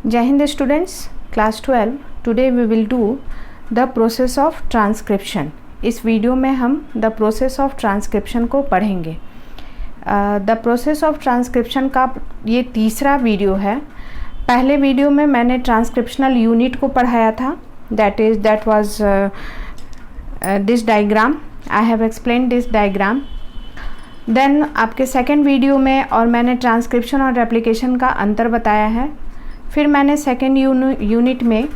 जय हिंद students, class 12। Today we will do the process of transcription. इस video में हम द प्रोसेस ऑफ ट्रांसक्रिप्शन को पढ़ेंगे। द प्रोसेस ऑफ ट्रांसक्रिप्शन का ये तीसरा वीडियो है। पहले वीडियो में मैंने ट्रांसक्रिप्शनल यूनिट को पढ़ाया था, that was this diagram. I have explain this diagram. Then आपके सेकेंड वीडियो में और मैंने ट्रांसक्रिप्शन और रेप्लिकेशन का अंतर बताया है। फिर मैंने सेकेंड यूनिट में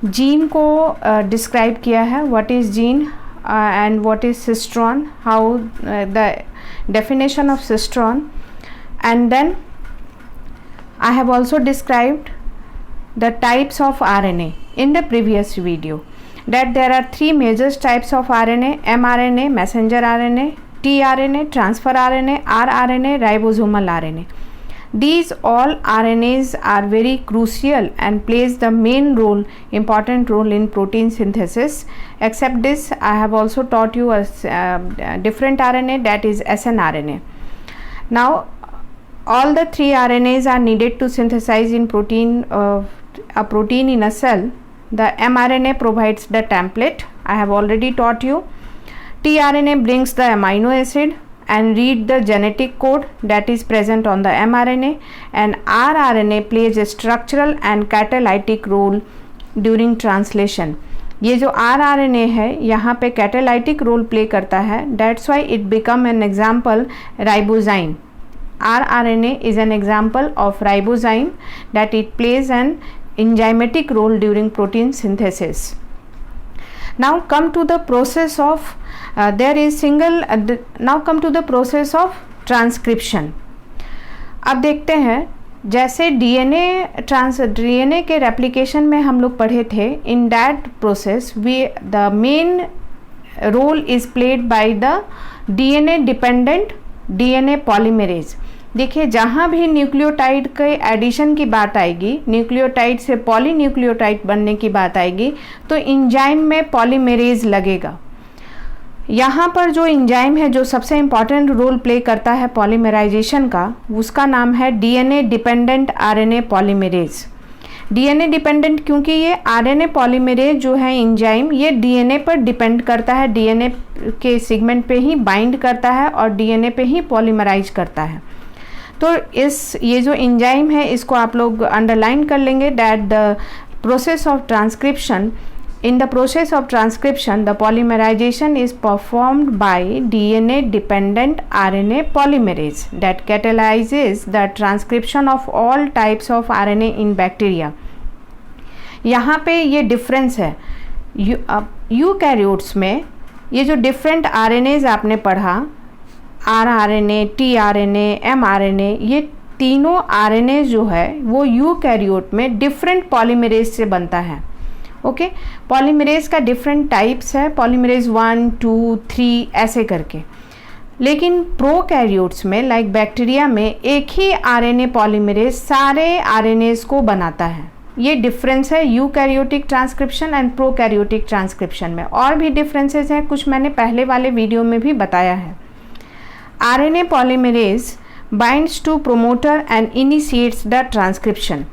जीन को डिस्क्राइब किया है, what is gene and what is cistron, how the definition of cistron, and then I have also described the types of RNA in the previous video, that there are three major types of RNA: mRNA, messenger RNA, tRNA, transfer RNA, rRNA, ribosomal RNA. These all RNAs are very crucial and plays the main role, important role in protein synthesis. Except this, I have also taught you a different RNA, that is snRNA. Now, all the three RNAs are needed to synthesize in protein, a protein in a cell. The mRNA provides the template. I have already taught you. tRNA brings the amino acid and read the genetic code that is present on the mRNA, and rRNA plays a structural and catalytic role during translation. ये जो rRNA है यहाँ पे catalytic role play करता है, that's why it become an example ribozyme. rRNA is an example of ribozyme, that it plays an enzymatic role during protein synthesis. Now come to the process of now come to the process of transcription. अब देखते हैं, जैसे DNA के replication में हम लोग पढ़े थे, in that process the main role is played by the DNA dependent DNA polymerase. देखिए, जहाँ भी न्यूक्लियोटाइड के एडिशन की बात आएगी, न्यूक्लियोटाइड से पॉलीन्यूक्लियोटाइड बनने की बात आएगी, तो इंजाइम में पॉलीमरेज लगेगा। यहाँ पर जो इंजाइम है जो सबसे इम्पॉर्टेंट रोल प्ले करता है पॉलीमराइजेशन का, उसका नाम है DNA dependent RNA polymerase. DNA dependent क्योंकि ये आरएनए पॉलीमरेज जो है इंजाइम, ये डीएनए पर डिपेंड करता है, डीएनए के सेगमेंट पे ही बाइंड करता है और डीएनए पे ही पॉलीमराइज करता है। तो ये जो इंजाइम है इसको आप लोग अंडरलाइन कर लेंगे, that the process of transcription, in the process of transcription the polymerization is performed by DNA dependent RNA polymerase that catalyzes the transcription of all types of RNA in bacteria. यहाँ पे ये difference है, eukaryotes में ये जो different RNAs आपने पढ़ा, rRNA, tRNA, mRNA, ये तीनों RNAs जो है वो यूकैरियोट में डिफरेंट पॉलीमरेज से बनता है। ओके, पॉलीमरेज का डिफरेंट टाइप्स है, पॉलीमरेज 1, 2, 3 ऐसे करके। लेकिन प्रोकैरियोट्स में, लाइक बैक्टीरिया में, एक ही आरएनए पॉलीमरेज सारे आरएनएस को बनाता है। ये डिफरेंस है eukaryotic transcription and prokaryotic transcription में। और भी डिफरेंसेस हैं, कुछ मैंने पहले वाले वीडियो में भी बताया है। RNA polymerase binds to promoter and initiates the transcription.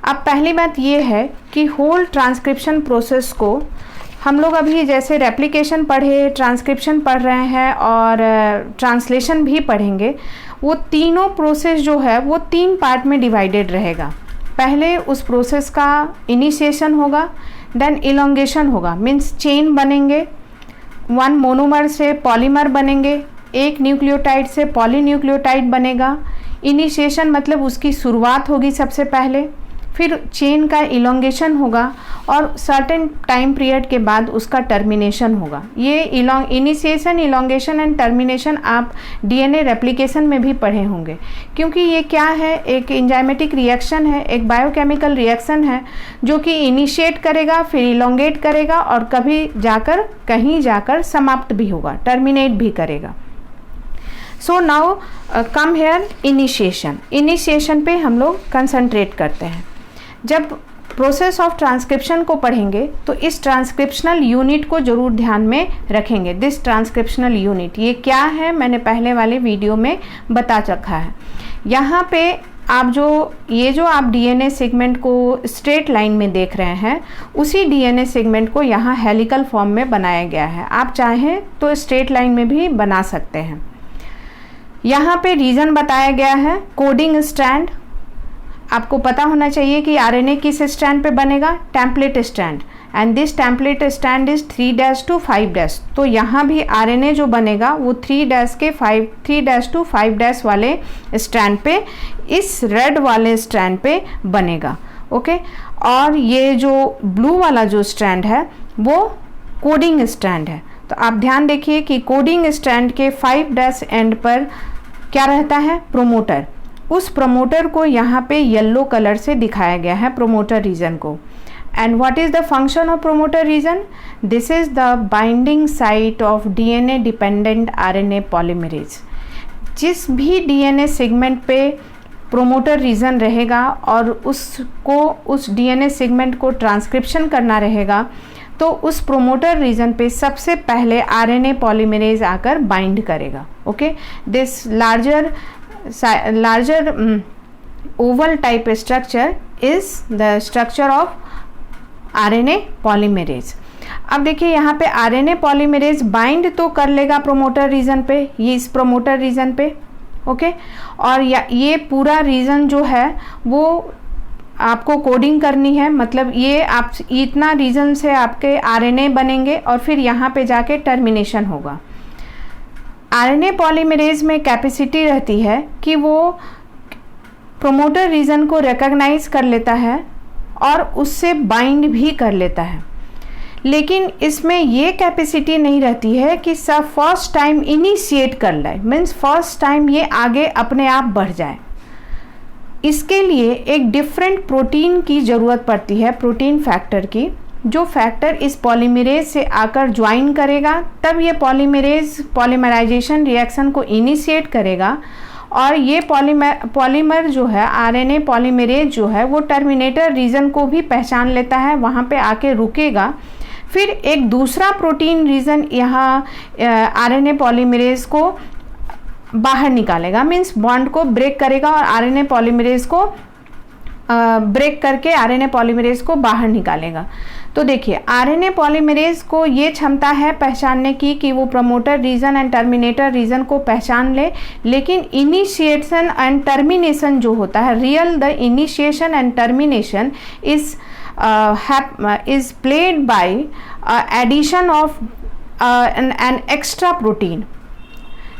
अब पहली बात ये है कि होल ट्रांसक्रिप्शन प्रोसेस को हम लोग अभी जैसे रेप्लिकेशन पढ़े, ट्रांसक्रिप्शन पढ़ रहे हैं और ट्रांसलेशन भी पढ़ेंगे, वो तीनों प्रोसेस जो है वो 3 पार्ट में डिवाइडेड रहेगा। पहले उस प्रोसेस का इनिशिएशन होगा, देन इलोंगेशन होगा, मीन्स चेन बनेंगे, 1 मोनोमर से पॉलीमर बनेंगे, एक न्यूक्लियोटाइड से पॉलीन्यूक्लियोटाइड बनेगा। इनिशिएशन मतलब उसकी शुरुआत होगी सबसे पहले, फिर चेन का इलोंगेशन होगा और सर्टेन टाइम पीरियड के बाद उसका टर्मिनेशन होगा। ये इनिशिएशन, इलोंगेशन एंड टर्मिनेशन आप डीएनए रेप्लिकेशन में भी पढ़े होंगे, क्योंकि ये क्या है, एक एंजाइमेटिक रिएक्शन है, एक बायोकेमिकल रिएक्शन है जो कि इनिशिएट करेगा, फिर इलोंगेट करेगा और कहीं जाकर समाप्त भी होगा, टर्मिनेट भी करेगा। So now come here initiation. Initiation पे हम लोग कंसंट्रेट करते हैं। जब प्रोसेस ऑफ ट्रांसक्रिप्शन को पढ़ेंगे तो इस ट्रांसक्रिप्शनल यूनिट को ज़रूर ध्यान में रखेंगे। दिस ट्रांसक्रिप्शनल यूनिट ये क्या है, मैंने पहले वाले वीडियो में बता रखा है। यहाँ पे आप ये जो आप डीएनए सेगमेंट को स्ट्रेट लाइन में देख रहे हैं, उसी डीएनए सेगमेंट को यहाँ हेलिकल फॉर्म में बनाया गया है। आप चाहें तो स्ट्रेट लाइन में भी बना सकते हैं। यहाँ पे रीजन बताया गया है, कोडिंग स्ट्रैंड। आपको पता होना चाहिए कि आरएनए किस स्ट्रैंड पे बनेगा, template strand, and this template strand is 3' to 5'। तो यहाँ भी आरएनए जो बनेगा वो 3' to 5' वाले स्ट्रैंड पे, इस रेड वाले स्ट्रैंड पे बनेगा। ओके, और ये जो ब्लू वाला जो स्ट्रैंड है वो कोडिंग स्ट्रैंड है। तो आप ध्यान देखिए कि कोडिंग स्ट्रैंड के 5' एंड पर क्या रहता है, प्रोमोटर। उस प्रोमोटर को यहाँ पे येलो कलर से दिखाया गया है, प्रोमोटर रीजन को। And what is the function of promoter region? This is the binding site of DNA dependent RNA polymerase। जिस भी DNA सेगमेंट पे प्रोमोटर रीजन रहेगा और उसको उस DNA सेगमेंट को ट्रांसक्रिप्शन करना रहेगा, तो उस प्रोमोटर रीजन पे सबसे पहले RNA पॉलीमरेज आकर बाइंड करेगा। Okay, this larger Oval type structure is the structure of RNA polymerase. अब देखिए यहाँ पे आरएनए पॉलीमरेज बाइंड तो कर लेगा प्रोमोटर रीजन पे, ये इस प्रोमोटर रीजन पे। ओके, और ये पूरा रीजन जो है वो आपको कोडिंग करनी है, मतलब ये आप इतना रीजन से आपके आरएनए बनेंगे और फिर यहाँ पे जाके टर्मिनेशन होगा। आरएनए पॉलीमरेज में कैपेसिटी रहती है कि वो प्रोमोटर रीजन को रिकॉग्नाइज कर लेता है और उससे बाइंड भी कर लेता है, लेकिन इसमें ये कैपेसिटी नहीं रहती है कि सब फर्स्ट टाइम इनिशिएट कर ले, मीन्स फर्स्ट टाइम ये आगे अपने आप बढ़ जाए। इसके लिए एक डिफरेंट प्रोटीन की ज़रूरत पड़ती है, प्रोटीन फैक्टर की, जो फैक्टर इस पॉलीमरेज से आकर ज्वाइन करेगा, तब ये पॉलीमराइजेशन रिएक्शन को इनिशिएट करेगा और ये पॉलीमर जो है, आरएनए पॉलीमरेज जो है, वो टर्मिनेटर रीजन को भी पहचान लेता है, वहाँ पे आके रुकेगा। फिर एक दूसरा प्रोटीन रीजन यहाँ आरएनए पॉलीमरेज को बाहर निकालेगा, मीन्स बॉन्ड को ब्रेक करेगा और आरएनए पॉलीमरेज को ब्रेक करके आरएनए पॉलीमरेज को बाहर निकालेगा। तो देखिए, आरएनए पॉलीमरेज को ये क्षमता है पहचानने की कि वो promoter region and terminator region को पहचान ले, लेकिन इनिशिएशन एंड टर्मिनेशन जो होता है, the initiation and termination is played by addition of an extra protein.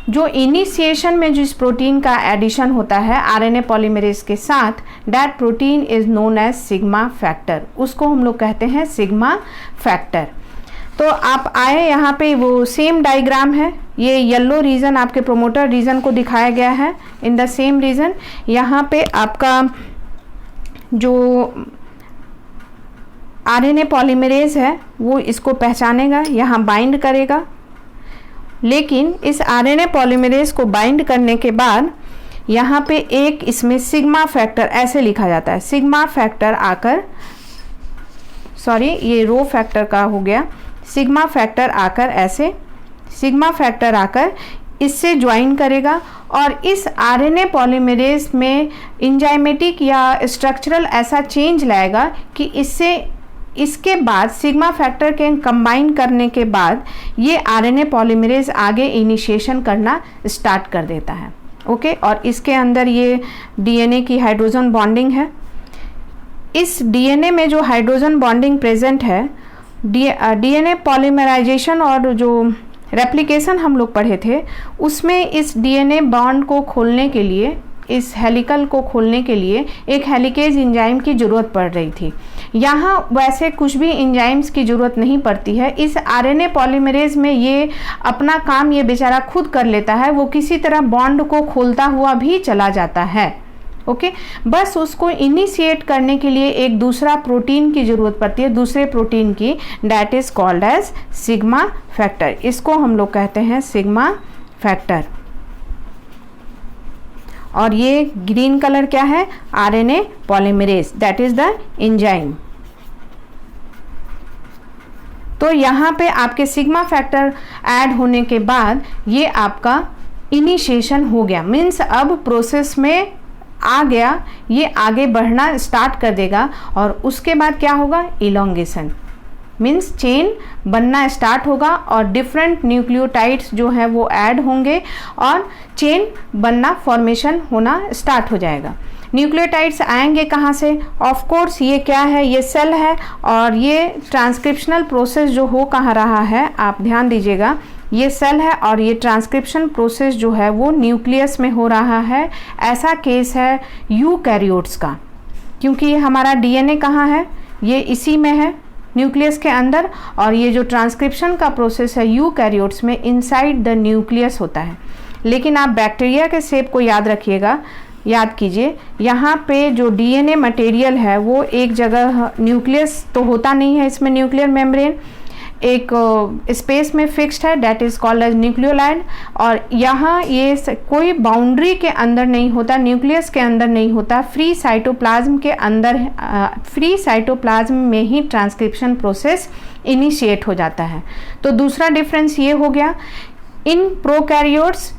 जो इनिशिएशन में जिस प्रोटीन का एडिशन होता है आरएनए पॉलीमरेज के साथ, that protein is known as sigma factor, उसको हम लोग कहते हैं सिग्मा फैक्टर। तो आप आए, यहाँ पे वो सेम डायग्राम है, ये येलो रीजन आपके प्रोमोटर रीजन को दिखाया गया है इन द सेम रीजन। यहाँ पे आपका जो आरएनए पॉलीमरेज है वो इसको पहचानेगा, यहाँ बाइंड करेगा, लेकिन इस आरएनए पॉलीमरेज को बाइंड करने के बाद यहाँ पे एक इसमें सिग्मा फैक्टर ऐसे लिखा जाता है, सिग्मा फैक्टर आकर, सॉरी ये रो फैक्टर का हो गया, सिग्मा फैक्टर आकर ऐसे, सिग्मा फैक्टर आकर इससे ज्वाइन करेगा और इस आरएनए पॉलीमरेज में इंजाइमेटिक या स्ट्रक्चरल ऐसा चेंज लाएगा कि इसके बाद सिग्मा फैक्टर के कंबाइन करने के बाद ये आरएनए पॉलीमरेज आगे इनिशिएशन करना स्टार्ट कर देता है। ओके, और इसके अंदर ये डीएनए की हाइड्रोजन बॉन्डिंग है। इस डीएनए में जो हाइड्रोजन बॉन्डिंग प्रेजेंट है, डीएनए पॉलीमराइजेशन और जो रेप्लिकेशन हम लोग पढ़े थे, उसमें इस डीएनए बॉन्ड को खोलने के लिए, इस हेलिकल को खोलने के लिए एक हेलिकेज एंजाइम की ज़रूरत पड़ रही थी। यहाँ वैसे कुछ भी एंजाइम्स की ज़रूरत नहीं पड़ती है। इस आरएनए पॉलीमरेज में ये अपना काम ये बेचारा खुद कर लेता है, वो किसी तरह बॉन्ड को खोलता हुआ भी चला जाता है। ओके, बस उसको इनिशिएट करने के लिए एक दूसरा प्रोटीन की ज़रूरत पड़ती है, दूसरे प्रोटीन की, that is called as sigma factor. इसको हम लोग कहते हैं सिग्मा फैक्टर। और ये ग्रीन कलर क्या है, RNA polymerase, that is the enzyme. तो यहाँ पे आपके सिग्मा फैक्टर ऐड होने के बाद ये आपका इनिशिएशन हो गया, मीन्स अब प्रोसेस में आ गया, ये आगे बढ़ना स्टार्ट कर देगा और उसके बाद क्या होगा, इलोंगेशन, मीन्स चेन बनना स्टार्ट होगा और डिफरेंट न्यूक्लियोटाइड्स जो हैं वो ऐड होंगे और चेन बनना, फॉर्मेशन होना स्टार्ट हो जाएगा। न्यूक्लियोटाइड्स आएंगे कहाँ से, ऑफ कोर्स ये क्या है, ये सेल है और ये ट्रांसक्रिप्शनल प्रोसेस जो हो कहाँ रहा है, आप ध्यान दीजिएगा, ये सेल है और ये ट्रांसक्रिप्शन प्रोसेस जो है वो न्यूक्लियस में हो रहा है। ऐसा केस है यूकैरियोट्स का, क्योंकि ये हमारा डीएनए कहाँ है, ये इसी में है, न्यूक्लियस के अंदर, और ये जो ट्रांसक्रिप्शन का प्रोसेस है यूकैरियोट्स में इनसाइड द न्यूक्लियस होता है। लेकिन आप बैक्टीरिया के शेप को याद रखिएगा, याद कीजिए, यहाँ पे जो डीएनए मटेरियल है वो एक जगह, न्यूक्लियस तो होता नहीं है इसमें, न्यूक्लियर मेम्ब्रेन एक स्पेस में फिक्स्ड है, डेट इज़ कॉल्ड एज न्यूक्लियोलाइड, और यहाँ ये कोई बाउंड्री के अंदर नहीं होता, न्यूक्लियस के अंदर नहीं होता, फ्री साइटोप्लाज्म के अंदर, फ्री साइटोप्लाज्म में ही ट्रांसक्रिप्शन प्रोसेस इनिशिएट हो जाता है। तो दूसरा डिफरेंस ये हो गया, in prokaryotes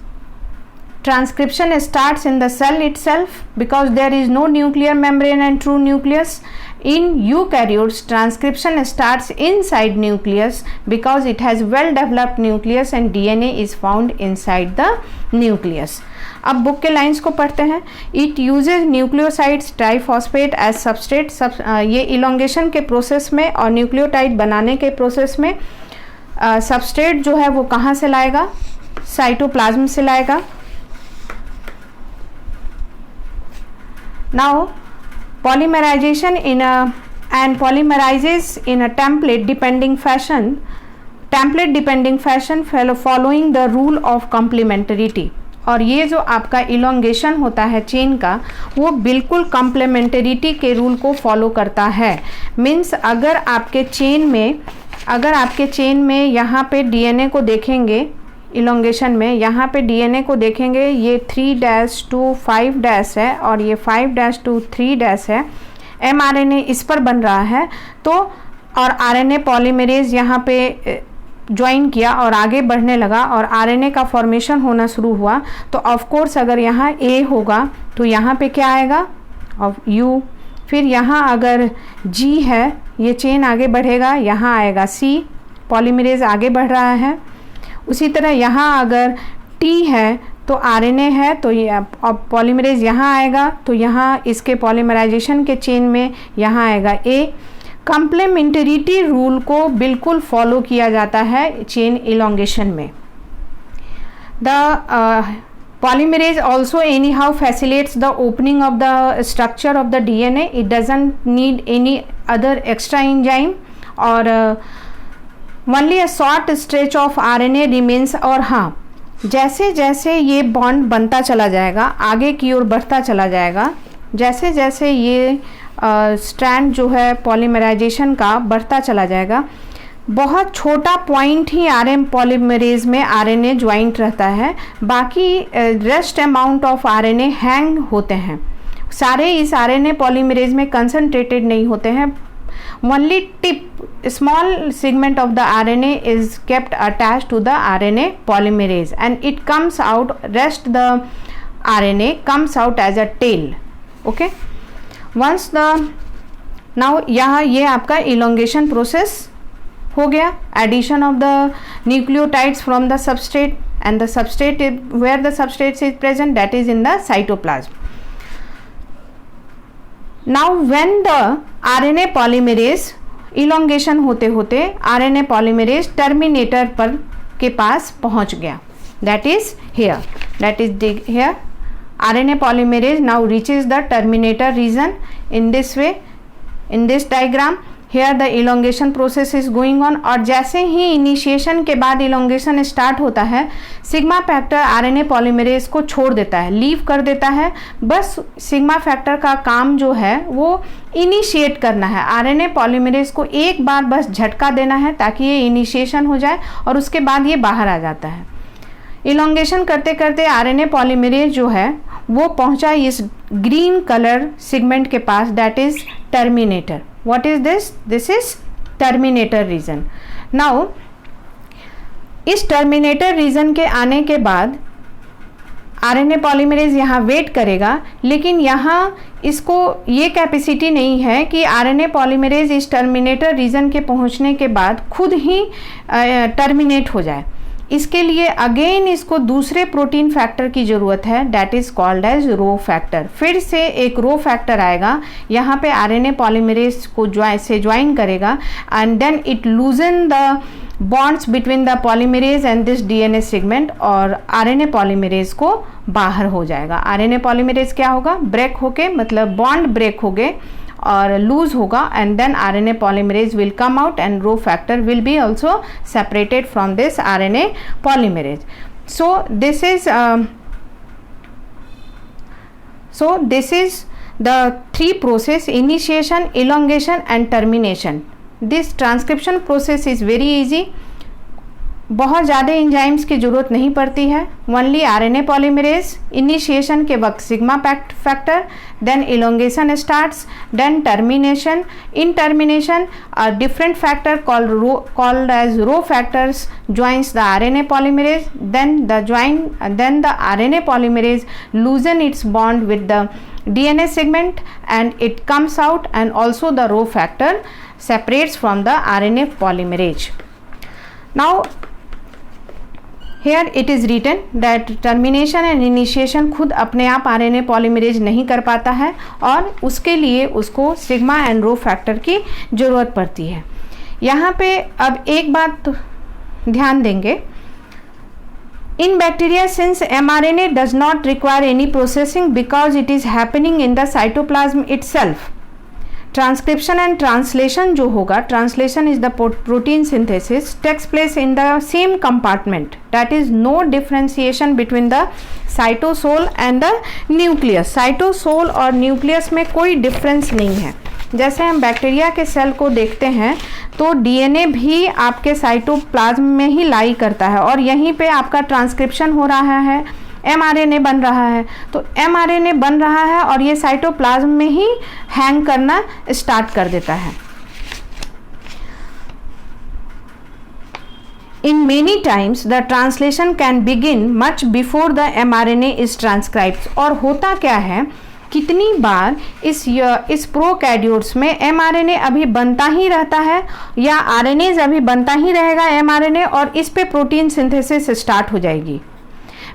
transcription starts in the cell itself because there is no nuclear membrane and true nucleus. In eukaryotes, transcription starts inside nucleus because it has well developed nucleus and DNA is found inside the nucleus. अब book के lines को पढ़ते हैं। It uses nucleosides triphosphate as substrate, ये elongation के process में और nucleotide बनाने के प्रोसेस में सबस्ट्रेट जो है वो कहाँ से लाएगा, साइटोप्लाज्म से लाएगा। Now polymerization and polymerizes in a template depending fashion following the rule of complementarity। और ये जो आपका इलोंगेशन होता है चेन का, वो बिल्कुल कॉम्प्लीमेंटरिटी के रूल को फॉलो करता है। मीन्स अगर आपके चेन में यहाँ पे डीएनए को देखेंगे, इलोंगेशन में यहाँ पे डीएनए को देखेंगे, ये 3' to 5' है और ये 5' to 3' है, mRNA इस पर बन रहा है, तो और RNA पॉलीमरेज यहाँ पे ज्वाइन किया और आगे बढ़ने लगा और आरएनए का फॉर्मेशन होना शुरू हुआ। तो ऑफ कोर्स अगर यहाँ ए होगा तो यहाँ पे क्या आएगा, ऑफ यू, फिर यहाँ अगर जी है ये चेन आगे बढ़ेगा, यहाँ आएगा सी, पॉलीमरेज आगे बढ़ रहा है। उसी तरह यहाँ अगर टी है तो आरएनए है, तो ये पॉलीमरेज यहाँ आएगा, तो यहाँ इसके पॉलीमराइजेशन के चेन में यहाँ आएगा ए। कॉम्प्लीमेंटरिटी रूल को बिल्कुल फॉलो किया जाता है चेन इलोंगेशन में। The polymerase also anyhow facilitates the opening of the structure of the DNA. It doesn't need any other extra enzyme और only a short stretch of RNA remains। और हाँ, जैसे जैसे ये बॉन्ड बनता चला जाएगा, आगे की ओर बढ़ता चला जाएगा, जैसे जैसे ये स्ट्रैंड जो है पॉलीमराइजेशन का बढ़ता चला जाएगा, बहुत छोटा पॉइंट ही आरएन पॉलीमरेज में आरएनए ज्वाइंट रहता है, बाकी rest amount of RNA hang होते हैं। सारे इस आरएनए पॉलीमरेज में कंसंट्रेटेड नहीं होते हैं। Only tip, small segment of the RNA is kept attached to the RNA polymerase and it comes out, rest the RNA comes out as a tail. Okay, once the now यहाँ ये आपका elongation process हो गया, addition of the nucleotides from the substrate and the substrate where the substrate is present, that is in the cytoplasm. Now when the RNA polymerase elongation होते होते RNA polymerase terminator पर के पास पहुंच गया, that is here, that is here. RNA polymerase now reaches the terminator region in this way, in this diagram. Here the elongation process is going on और जैसे ही initiation के बाद elongation स्टार्ट होता है, सिग्मा फैक्टर RNA polymerase को छोड़ देता है, लीव कर देता है। बस सिग्मा फैक्टर का काम जो है वो इनिशिएट करना है, RNA polymerase को एक बार बस झटका देना है ताकि ये इनिशिएशन हो जाए और उसके बाद ये बाहर आ जाता है। इलोंगेशन करते करते आरएनए पॉलीमरेज जो है वो पहुंचा इस ग्रीन कलर सेगमेंट के पास, that is terminator. What is this? This is terminator region. Now इस टर्मिनेटर रीजन के आने के बाद आरएनए पॉलीमरेज यहाँ वेट करेगा, लेकिन यहाँ इसको ये कैपेसिटी नहीं है कि आरएनए पॉलीमरेज इस टर्मिनेटर रीजन के पहुँचने के बाद खुद ही टर्मिनेट हो जाए। इसके लिए अगेन इसको दूसरे प्रोटीन फैक्टर की ज़रूरत है, that is called as rho factor. फिर से एक रो फैक्टर आएगा, यहाँ पे आरएनए पॉलीमरेज को ज्वाइन करेगा and then it loosen the bonds between the polymerase and this DNA segment, और आरएनए पॉलीमरेज को बाहर हो जाएगा। आरएनए पॉलीमरेज क्या होगा, ब्रेक होके, मतलब बॉन्ड ब्रेक हो गए और लूज होगा, and then RNA polymerase will come out and rho factor will be also separated from this RNA polymerase. So this is the three process: initiation, elongation and termination. This transcription process is very easy, बहुत ज़्यादा enzymes की ज़रूरत नहीं पड़ती है। Only RNA polymerase, initiation के वक्त sigma factor, then elongation starts, then termination. In termination different factor called as rho factors joins the RNA polymerase, then the RNA polymerase loosen its bond with the DNA segment and it comes out, and also the rho factor separates from the RNA polymerase. Now here it is written that termination and initiation खुद अपने आप RNA polymerase नहीं कर पाता है, और उसके लिए उसको सिग्मा एंड रो फैक्टर की ज़रूरत पड़ती है। यहाँ पे अब एक बात ध्यान देंगे, in bacteria, since mRNA does not require any processing because it is happening in the cytoplasm itself, transcription and translation जो होगा, translation is the protein synthesis, takes place in the same compartment, that is no differentiation between the cytosol and the nucleus. Cytosol और nucleus में कोई difference नहीं है। जैसे हम bacteria के सेल को देखते हैं तो डीएनए भी आपके साइटोप्लाज्म में ही लाई करता है, और यहीं पे आपका ट्रांसक्रिप्शन हो रहा है, एमआरएनए बन रहा है। तो एमआरएनए बन रहा है और ये साइटोप्लाज्म में ही हैंग करना स्टार्ट कर देता है। In many times the translation can begin much before the mRNA is transcribed। और होता क्या है, कितनी बार इस प्रोकैरियोट्स में एमआरएनए अभी बनता ही रहता है या आरएनएज अभी बनता ही रहेगा एमआरएनए, और इस पे प्रोटीन सिंथेसिस स्टार्ट हो जाएगी।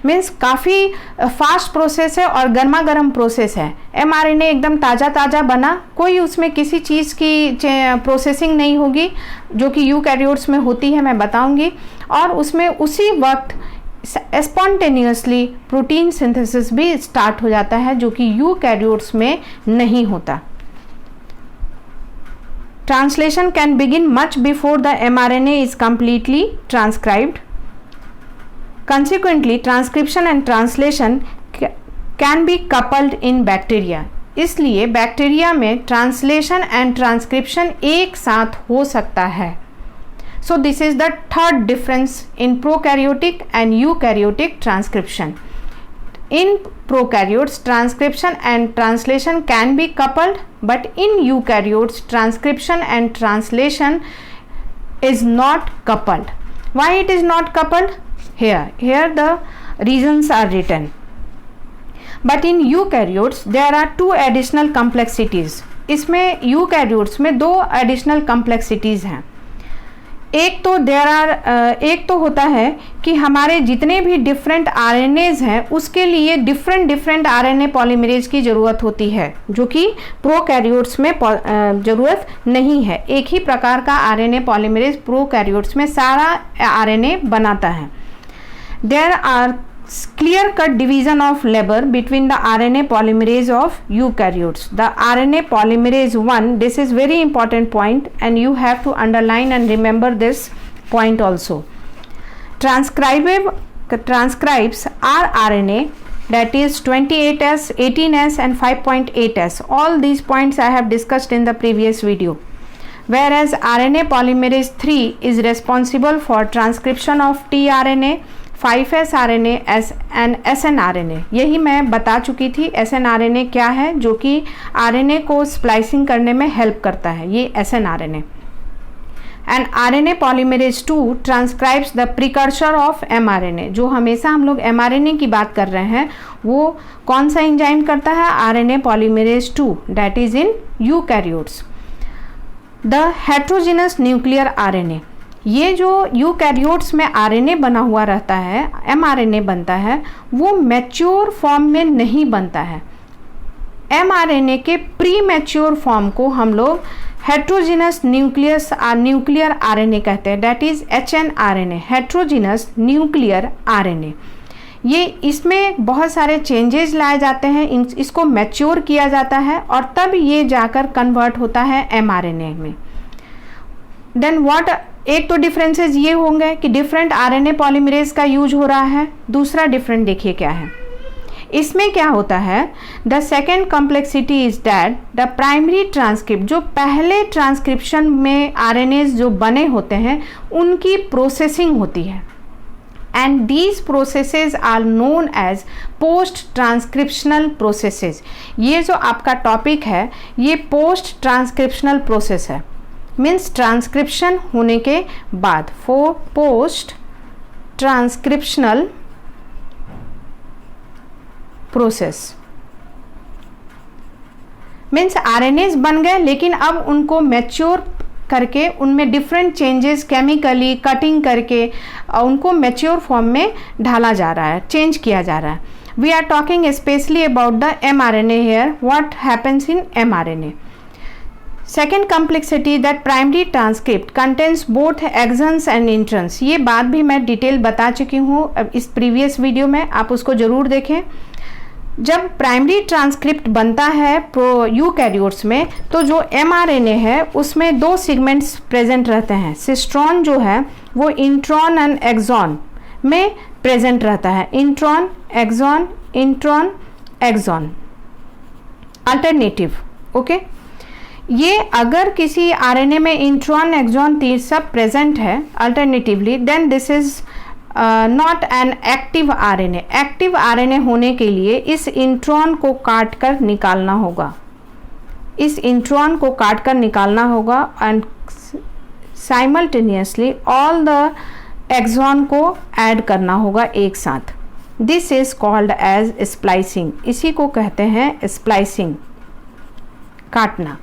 मीन्स काफ़ी फास्ट प्रोसेस है और गर्मा गर्म प्रोसेस है। एमआरएनए एकदम ताज़ा ताज़ा बना, कोई उसमें किसी चीज़ की प्रोसेसिंग नहीं होगी, जो कि यूकैरियोट्स में होती है, मैं बताऊंगी। और उसमें उसी वक्त स्पॉन्टेनियसली प्रोटीन सिंथेसिस भी स्टार्ट हो जाता है, जो कि यूकैरियोट्स में नहीं होता। Translation can begin much before the mRNA is completely transcribed. Consequently, transcription and translation can be coupled in bacteria। इसलिए बैक्टीरिया में ट्रांसलेशन एंड ट्रांसक्रिप्शन एक साथ हो सकता है। So this is the third difference in prokaryotic and eukaryotic transcription। In prokaryotes, transcription and translation can be coupled, but in eukaryotes, transcription and translation is not coupled। Why it is not coupled? Here the reasons are written। But in eukaryotes there are two additional complexities। इसमें eukaryotes में दो additional complexities हैं। एक तो होता है कि हमारे जितने भी डिफरेंट आरएनएज हैं उसके लिए डिफरेंट आरएनए पॉलीमरेज की ज़रूरत होती है, जो कि प्रोकैरियोट्स में ज़रूरत नहीं है। एक ही प्रकार का आरएनए पॉलीमरेज प्रोकैरियोट्स में सारा आरएनए बनाता है। There are clear-cut division of labor between the RNA polymerase of eukaryotes। The RNA polymerase 1, this is very important point and you have to underline and remember this point also। Transcribes rRNA, that is 28S, 18S and 5.8S। All these points I have discussed in the previous video। Whereas RNA polymerase 3 is responsible for transcription of tRNA, 5S RNA and SNRNA। यही मैं बता चुकी थी। SNRNA क्या है, जो कि RNA को स्प्लाइसिंग करने में हेल्प करता है, ये SNRNA। And RNA polymerase 2 transcribes the precursor of mRNA। जो हमेशा हम लोग mRNA की बात कर रहे हैं वो कौन सा एंजाइम करता है? RNA polymerase 2, that is in eukaryotes. The heterogeneous nuclear RNA, ये जो यूकैरियोट्स में RNA बना हुआ रहता है, mRNA बनता है, वो मैच्योर फॉर्म में नहीं बनता है। mRNA के प्री मैच्योर फॉर्म को हम लोग हेट्रोजिनस न्यूक्लियर RNA कहते हैं, that is HNRNA, heterogeneous nuclear RNA। ये इसमें बहुत सारे चेंजेस लाए जाते हैं, इसको मैच्योर किया जाता है और तब ये जाकर कन्वर्ट होता है mRNA में। देन व्हाट, एक तो डिफरेंसेस ये होंगे कि डिफरेंट RNA पॉलीमरेज का यूज हो रहा है। दूसरा डिफरेंट देखिए क्या है, इसमें क्या होता है, the second complexity is that the primary transcript, जो पहले ट्रांसक्रिप्शन में RNAs जो बने होते हैं उनकी प्रोसेसिंग होती है, and these processes are known as post transcriptional processes. ये जो आपका टॉपिक है ये पोस्ट ट्रांसक्रिप्शनल प्रोसेस है, मीन्स ट्रांसक्रिप्शन होने के बाद, for post transcriptional process means RNAs बन गए लेकिन अब उनको मैच्योर करके उनमें डिफरेंट चेंजेस केमिकली कटिंग करके उनको मैच्योर फॉर्म में ढाला जा रहा है, चेंज किया जा रहा है। We are talking specially about the mRNA here, what happens in mRNA. Second complexity that primary transcript contains both exons and introns. ये बात भी मैं डिटेल बता चुकी हूँ इस प्रीवियस वीडियो में, आप उसको ज़रूर देखें। जब प्राइमरी ट्रांसक्रिप्ट बनता है यूकैरियोट्स में तो जो mRNA है उसमें दो सेगमेंट्स प्रेजेंट रहते हैं। सिस्ट्रॉन जो है वो इंट्रॉन एंड एक्सॉन में प्रेजेंट रहता है, इंट्रॉन एक्सॉन अल्टरनेटिव। ओके, ये अगर किसी RNA में इंट्रॉन एक्सॉन सब प्रेजेंट है alternatively, then this is not an active RNA। Active RNA होने के लिए इस इंट्रॉन को काट कर निकालना होगा, इस इंट्रॉन को काट कर निकालना होगा and simultaneously all the exon को ऐड करना होगा एक साथ। This is called as splicing, इसी को कहते हैं स्प्लाइसिंग, काटना।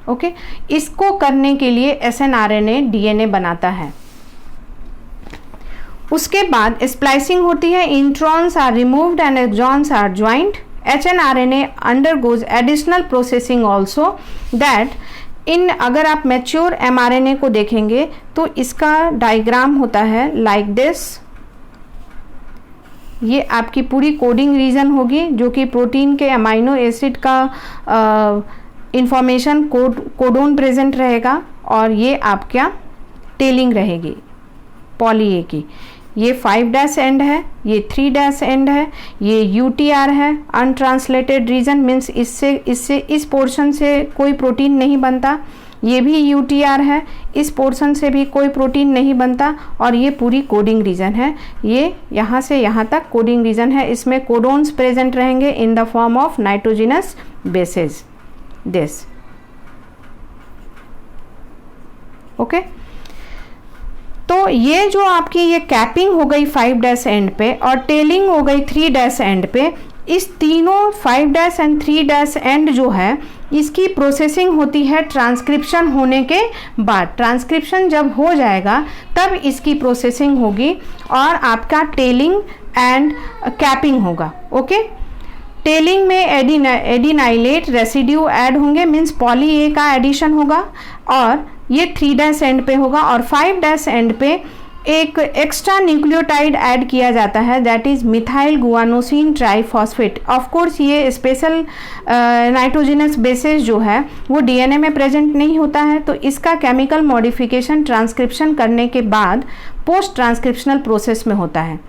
ओके, इसको करने के लिए snRNA DNA बनाता है। उसके बाद स्प्लाइसिंग होती है, introns are removed and exons are joint. HNRNA undergoes additional processing also that in, अगर आप मैच्योर mRNA को देखेंगे तो इसका डायग्राम होता है लाइक दिस। ये आपकी पूरी कोडिंग रीजन होगी जो कि प्रोटीन के अमाइनो एसिड का इंफॉर्मेशन कोडोन प्रेजेंट रहेगा, और ये आपका टेलिंग रहेगी पॉली ए की। ये 5' एंड है, ये 3' एंड है, ये UTR है, अनट्रांसलेटेड रीजन मीन्स इससे इस पोर्शन से कोई प्रोटीन नहीं बनता। ये भी UTR है, इस पोर्शन से भी कोई प्रोटीन नहीं बनता, और ये पूरी कोडिंग रीजन है। ये यहाँ से यहाँ तक कोडिंग रीजन है, इसमें कोडोन्स प्रेजेंट रहेंगे in the form of nitrogenous bases this. Okay, तो ये जो आपकी ये कैपिंग हो गई 5' एंड पे और टेलिंग हो गई 3' एंड पे, इस तीनों 5' एंड 3' एंड जो है इसकी प्रोसेसिंग होती है ट्रांसक्रिप्शन होने के बाद। ट्रांसक्रिप्शन जब हो जाएगा तब इसकी प्रोसेसिंग होगी और आपका टेलिंग एंड कैपिंग होगा। ओके, टेलिंग में एडिनाइलेट रेसिड्यू ऐड होंगे, मीन्स पॉली ए का एडिशन होगा, और ये 3' एंड पे होगा, और 5' एंड पे एक एक्स्ट्रा न्यूक्लियोटाइड ऐड किया जाता है, that is methyl guanosine triphosphate. Of course ये स्पेशल नाइट्रोजिनस बेसिस जो है वो DNA में प्रेजेंट नहीं होता है, तो इसका केमिकल मॉडिफिकेशन ट्रांसक्रिप्शन करने के बाद पोस्ट ट्रांसक्रिप्शनल प्रोसेस में होता है।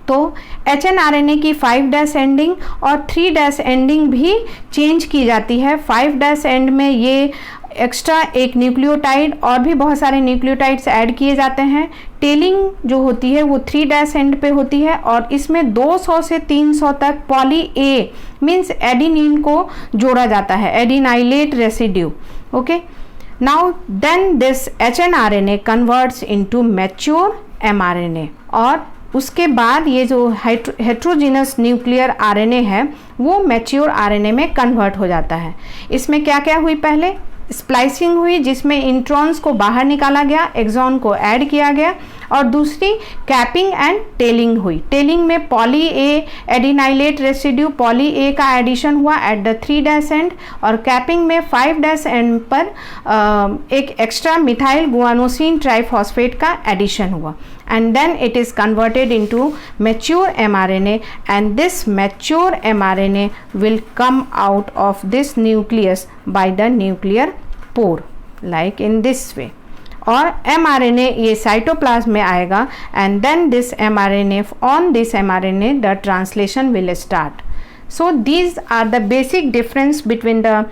तो HNRNA की 5' एंडिंग और 3' एंडिंग भी चेंज की जाती है। 5' एंड में ये एक्स्ट्रा एक न्यूक्लियोटाइड और भी बहुत सारे न्यूक्लियोटाइड्स ऐड किए जाते हैं। टेलिंग जो होती है वो 3' एंड पे होती है, और इसमें 200 से 300 तक पॉली ए मीन्स एडिनिन को जोड़ा जाता है, adenylate residue. Okay, Now then this hnRNA converts into mature mRNA, और उसके बाद ये जो हेट्रोजीनस न्यूक्लियर आरएनए है वो मैच्योर आरएनए में कन्वर्ट हो जाता है। इसमें क्या क्या हुई, पहले स्प्लाइसिंग हुई जिसमें इंट्रॉन्स को बाहर निकाला गया, एक्सॉन को ऐड किया गया, और दूसरी कैपिंग एंड टेलिंग हुई। टेलिंग में poly A adenylate residue poly A का एडिशन हुआ एट द 3' एंड, और कैपिंग में 5' एंड पर एक एक्स्ट्रा मिथाइल गुआनोसिन ट्राइफॉस्फेट का एडिशन हुआ, and then it is converted into mature mRNA, and this mature mRNA will come out of this nucleus by the nuclear pore like in this way, और mRNA ये cytoplasm में आएगा, and then this mRNA, on this mRNA the translation will start. So these are the basic difference between the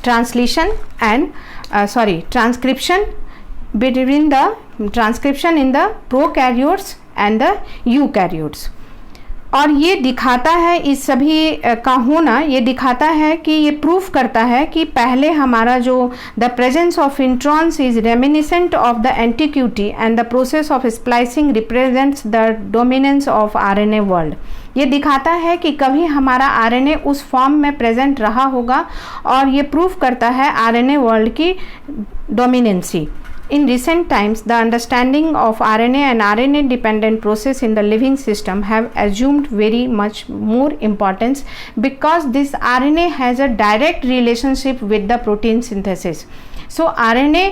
translation and transcription, between the transcription in the prokaryotes and the eukaryotes. और ये दिखाता है, इस सभी का होना ये दिखाता है कि ये प्रूफ करता है कि पहले हमारा जो the presence of introns is reminiscent of the antiquity and the process of splicing represents the dominance of RNA world. ये दिखाता है कि कभी हमारा आरएनए उस फॉर्म में प्रेजेंट रहा होगा, और ये प्रूफ करता है आरएनए वर्ल्ड की dominancy. In recent times, the understanding of RNA and RNA dependent process in the living system have assumed very much more importance because this RNA has a direct relationship with the protein synthesis. So RNA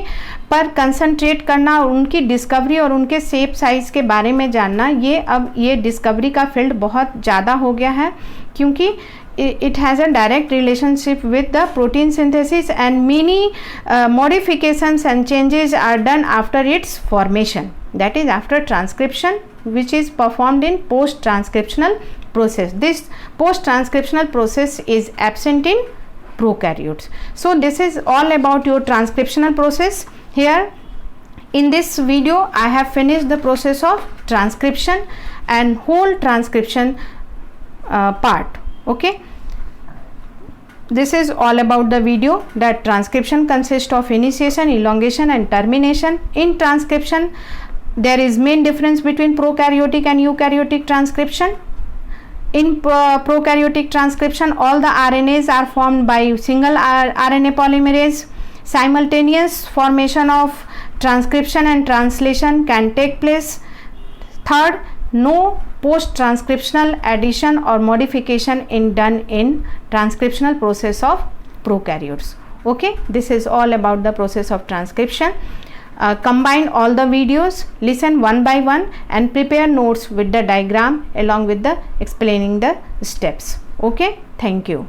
पर concentrate करना और उनकी discovery और उनके shape size के बारे में जानना, ये अब ये डिस्कवरी का फील्ड बहुत ज़्यादा हो गया है, क्योंकि it has a direct relationship with the protein synthesis, and many modifications and changes are done after its formation, that is after transcription, which is performed in post transcriptional process. This post transcriptional process is absent in prokaryotes. So this is all about your transcriptional process. Here in this video I have finished the process of transcription and whole transcription part. Okay, this is all about the video, that transcription consists of initiation, elongation and termination. In transcription there is main difference between prokaryotic and eukaryotic transcription. In prokaryotic transcription all the RNAs are formed by single RNA polymerase. Simultaneous formation of transcription and translation can take place. Third, no post transcriptional addition or modification done in transcriptional process of prokaryotes. Okay, this is all about the process of transcription. Combine all the videos, listen one by one and prepare notes with the diagram along with the explaining the steps. Okay, thank you.